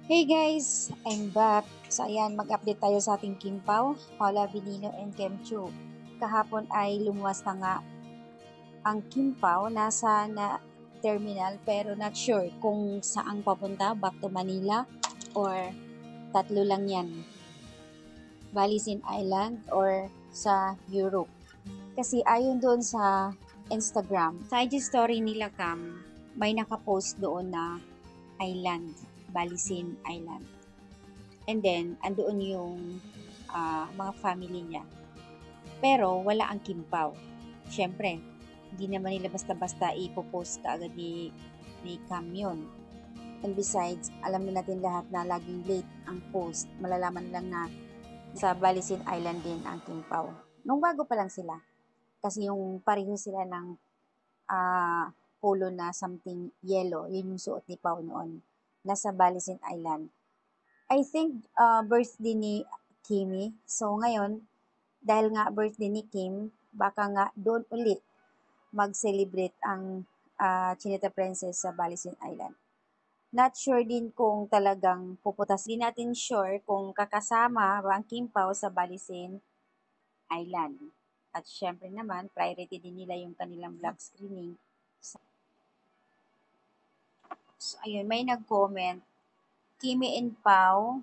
Hey guys, I'm back. So ayan, mag-update tayo sa ating Kimpaw, Paula Benino and Kem Chu. Kahapon ay lumuwas na nga ang Kimpaw, nasa na terminal pero not sure kung saan papunta, back to Manila or tatlo lang yan. Balisin Island or sa Europe. Kasi ayon doon sa Instagram, sa IG story nila Cam, may nakapost doon na island, Balisin Island. And then, andoon yung mga family niya. Pero, wala ang Kimpaw. Siyempre, hindi naman nila basta-basta ipopost ka agad ni Cam yun. And besides, alam na natin lahat na laging late ang post. Malalaman lang na sa Balisin Island din ang Kimpaw. Nung bago pa lang sila. Kasi yung pareho sila ng polo na something yellow. Yun yung suot ni Pau noon. Nasa Balisin Island. I think birthday ni Kimi. So ngayon, dahil nga birthday ni Kim, baka nga doon ulit mag-celebrate ang Chinita Princess sa Balisin Island. Not sure din kung talagang puputas. Di natin sure kung kakasama ang Kim Pao sa Balisin Island. At syempre naman, priority din nila yung kanilang vlog screening. So, ayun, may nag-comment, Kimi and Pao,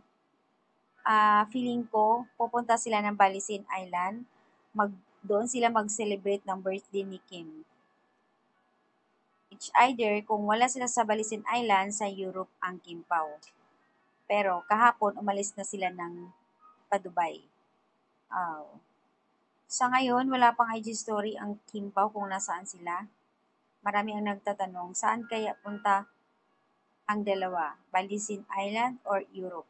feeling ko, pupunta sila ng Balisin Island. Doon sila mag-celebrate ng birthday ni Kim. It's either kung wala sila sa Balisin Island, sa Europe ang Kim Pao. Pero kahapon, umalis na sila ng pa-Dubai. Sa ngayon, wala pang IG story ang Kim Pao kung nasaan sila. Marami ang nagtatanong, saan kaya punta ang dalawa? Balisin Island or Europe?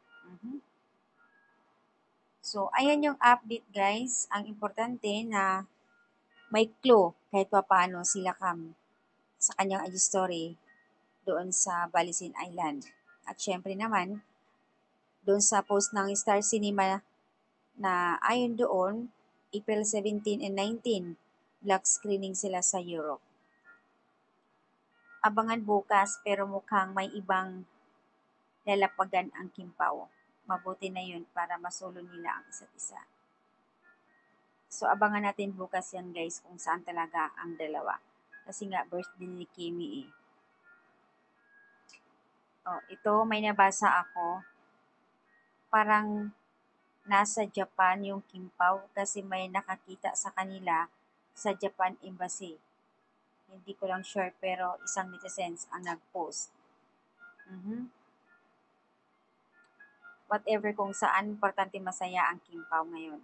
So, ayan yung update guys. Ang importante na may clue kahit pa paano sila Cam sa kanyang IG story doon sa Balisin Island. At syempre naman, doon sa post ng Star Cinema na ayon doon, April 17 and 19, vlog screening sila sa Europe. Abangan bukas pero mukhang may ibang lalapagan ang Kimpaw. Mabuti na yun para masolo nila ang isa't isa. So, abangan natin bukas yan guys kung saan talaga ang dalawa. Kasi nga, birthday ni Kimi eh. Oh, ito, may nabasa ako. Parang nasa Japan yung Kimpaw kasi may nakakita sa kanila sa Japan Embassy. Hindi ko lang sure pero isang netizens ang nag-post. Whatever kung saan, importante masaya ang Kimpaw ngayon.